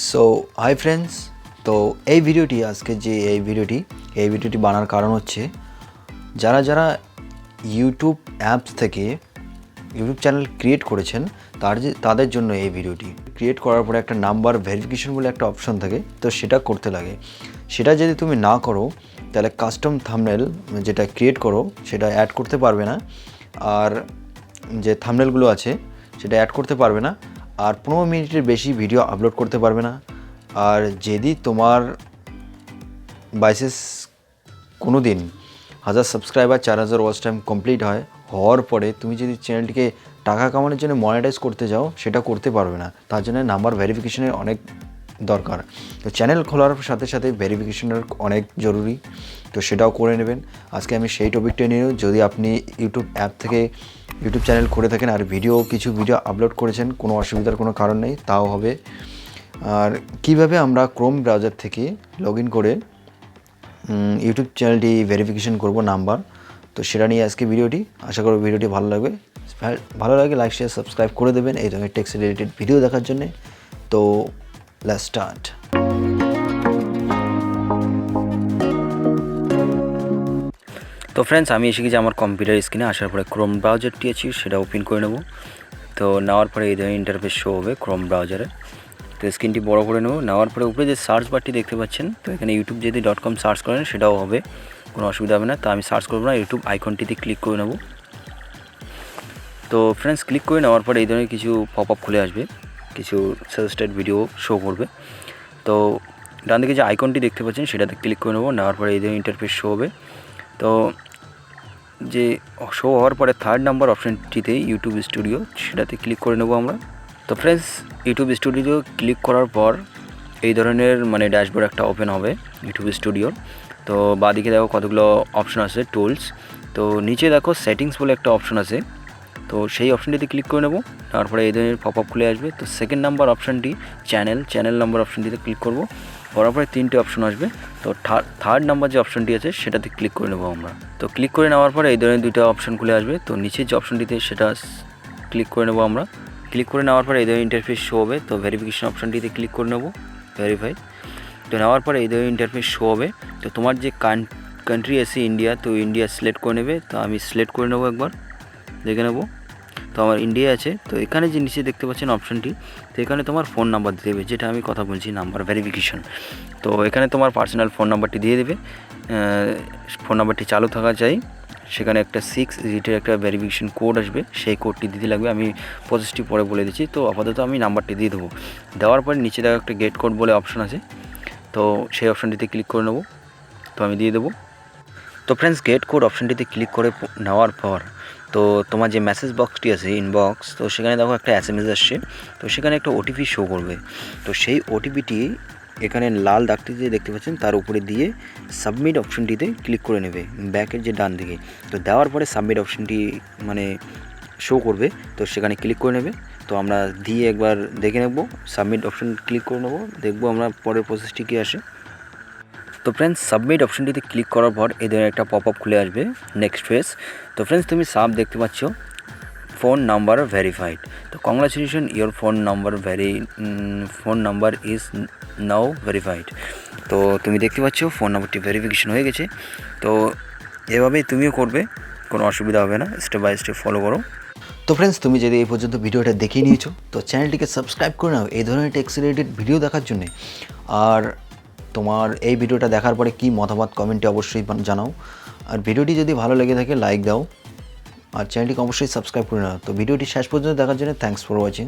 So hi friends, তো এই ভিডিওটি আজকে যে এই ভিডিওটি বানার কারণ হচ্ছে যারা ইউটিউব অ্যাপস থেকে ইউটিউব চ্যানেল ক্রিয়েট করেছেন তাদের জন্য এই ভিডিওটি। ক্রিয়েট করার পরে একটা নাম্বার ভেরিফিকেশন বলে একটা অপশন থাকে, তো সেটা করতে লাগে। সেটা যদি তুমি না করো তাহলে কাস্টম থাম্বনেল যেটা ক্রিয়েট করো সেটা অ্যাড করতে পারবে না, আর যে থাম্বনেলগুলো আছে সেটা অ্যাড করতে পারবে না, আর 15 মিনিটের বেশি ভিডিও আপলোড করতে পারবে না। আর যদি তোমার বাইসেস কোনো দিন 1000 সাবস্ক্রাইবার 4000 ওয়াচ টাইম কমপ্লিট হওয়ার পরে তুমি যদি চ্যানেলটিকে টাকা কামানোর জন্য মনিটাইজ করতে যাও সেটা করতে পারবে না। তার জন্য নাম্বার ভেরিফিকেশনের অনেক দরকার। তো চ্যানেল খোলার সাথে সাথে ভেরিফিকেশনের অনেক জরুরি, তো সেটাও করে নেবেন। আজকে আমি সেই টপিকটা নিয়ে, যদি আপনি ইউটিউব অ্যাপ থেকে ইউটিউব চ্যানেল করে থাকেন আর কিছু ভিডিও আপলোড করেছেন, কোনো অসুবিধার কোনো কারণ নেই, তাও হবে। আর কিভাবে আমরা ক্রোম ব্রাউজার থেকে লগ ইন করে ইউটিউব চ্যানেলটি ভেরিফিকেশন করব নাম্বার, তো সেটা নিয়ে আজকে ভিডিওটি। আশা করি ভিডিওটি ভালো লাগে লাইক শেয়ার সাবস্ক্রাইব করে দেবেন এই ধরনের টেক্সট রিলেটেড ভিডিও দেখার জন্য। তো লেটস স্টার্ট। তো ফ্রেন্ডস, আমি এসে গেছি আমার কম্পিউটার স্ক্রিনে। আসার পরে ক্রোম ব্রাউজারটি আছে সেটা ওপেন করে নেব। তো নেওয়ার পরে এই ধরনের ইন্টারফেস শো হবে ক্রোম ব্রাউজারে। তো স্ক্রিনটি বড় করে নেব। নেওয়ার পরে উপরে যে সার্চ বারটি দেখতে পাচ্ছেন, তো এখানে ইউটিউব যদি .com সার্চ করেন সেটাও হবে, কোনো অসুবিধা হবে না। তো আমি সার্চ করবো না, ইউটিউব আইকনটিতে ক্লিক করে নেব। তো ফ্রেন্ডস, ক্লিক করে নেওয়ার পরে এই ধরনের কিছু পপ আপ খুলে আসবে, কিছু সাজেস্টেড ভিডিও শো করবে। তো ডান দিকে যে আইকনটি দেখতে পাচ্ছেন সেটাতে ক্লিক করে নেব। নেওয়ার পরে এই ধরনের ইন্টারফেস শো হবে। তো যে শো হওয়ার পরে থার্ড নাম্বার অপশানটিতে ইউটিউব স্টুডিও, সেটাতে ক্লিক করে নেব আমরা। তো ফ্রেন্ডস, ইউটিউব স্টুডিও ক্লিক করার পর এই ধরনের ড্যাশবোর্ড একটা ওপেন হবে ইউটিউব স্টুডিওর। তো বাঁদিকে দেখো কতগুলো অপশন আছে টুলস, তো নিচে দেখো সেটিংস বলে একটা অপশন আছে, তো সেই অপশানটিতে ক্লিক করে নেব। তারপরে এই ধরনের পপ আপ খুলে আসবে। তো সেকেন্ড নাম্বার অপশানটি চ্যানেল নাম্বার অপশানটিতে ক্লিক করব। করার পরে 3টে অপশন আসবে। তো থার্ড নাম্বার যে অপশানটি আছে সেটাতে ক্লিক করে নেব আমরা। তো ক্লিক করে নেওয়ার পরে এই ধরনের 2টা অপশান খুলে আসবে। তো নিচের যে অপশানটিতে সেটা ক্লিক করে নেব আমরা। ক্লিক করে নেওয়ার পরে এই ধরনের ইন্টারফেস শো হবে। তো ভেরিফিকেশন অপশানটিতে ক্লিক করে নেব, ভেরিফাই। তো নেওয়ার পরে এই ধরনের ইন্টারফেস শো হবে। তো তোমার যে কান্ট্রি আছে ইন্ডিয়া, তো ইন্ডিয়া সিলেক্ট করে নেবে। তো আমি সিলেক্ট করে নেব, একবার দেখে নেব। তো আমার ইন্ডিয়া আছে। তো এখানে যে নিচে দেখতে পাচ্ছেন অপশানটি, তো এখানে তোমার ফোন নাম্বার দিতে হবে, যেটা আমি কথা বলছি নাম্বার ভেরিফিকেশন। তো এখানে তোমার পার্সোনাল ফোন নাম্বারটি দিয়ে দেবে। ফোন নাম্বারটি চালু থাকা চাই। সেখানে একটা 6 ডিজিটের একটা ভেরিফিকেশন কোড আসবে, সেই কোডটি দিতে লাগবে। আমি প্রসেসটি পরে বলে দিচ্ছি। তো আপাতত আমি নাম্বারটি দিয়ে দেবো। দেওয়ার পরে নিচে দেখো একটা গেট কোড বলে অপশান আছে, তো সেই অপশানটিতে ক্লিক করে নেব। তো আমি দিয়ে দেবো। তো ফ্রেন্ডস, গেট কোড অপশানটিতে ক্লিক করে নেওয়ার পর তো তোমার যে মেসেজ বক্সটি আছে ইনবক্স, তো সেখানে দেখো একটা SMS আসছে। তো সেখানে একটা OTP শো করবে। তো সেই OTPটি এখানে লাল দাগটি যে দেখতে পাচ্ছেন তার উপরে দিয়ে সাবমিট অপশানটিতে ক্লিক করে নেবে, ব্যাকের যে ডান দিকে। তো দেওয়ার পরে সাবমিট অপশানটি শো করবে, তো সেখানে ক্লিক করে নেবে। তো আমরা দিয়ে একবার দেখে নেব, সাবমিট অপশান ক্লিক করে নেব, দেখবো আমরা পরের প্রসেসটি কী আসে। তো ফ্রেন্ডস, সাবমিট অপশানটিতে ক্লিক করার পর এই ধরনের একটা পপ আপ খুলে আসবে, নেক্সট ফেজ। তো ফ্রেন্ডস, তুমি দেখতে পাচ্ছ ফোন নাম্বার ভেরিফাইড। তো congratulation, your phone number is now verified. তো তুমি দেখতে পাচ্ছ ফোন নাম্বারটি ভেরিফিকেশন হয়ে গেছে। তো এভাবেই তুমিও করবে, কোনো অসুবিধা হবে না, স্টেপ বাই স্টেপ ফলো করো। তো ফ্রেন্ডস, তুমি যদি এই পর্যন্ত ভিডিওটা দেখে নিয়েছো তো চ্যানেলটিকে সাবস্ক্রাইব করে নাও এই ধরনের টেক্সট রিলেটেড ভিডিও দেখার জন্যে। আর তোমার এই ভিডিওটা দেখার পরে কী মতামত কমেন্টে অবশ্যই জানাও। আর ভিডিওটি যদি ভালো লেগে থাকে লাইক দাও, আর চ্যানেলটিকে অবশ্যই সাবস্ক্রাইব করে নাও। তো ভিডিওটি শেষ পর্যন্ত দেখার জন্য থ্যাঙ্কস ফর ওয়াচিং।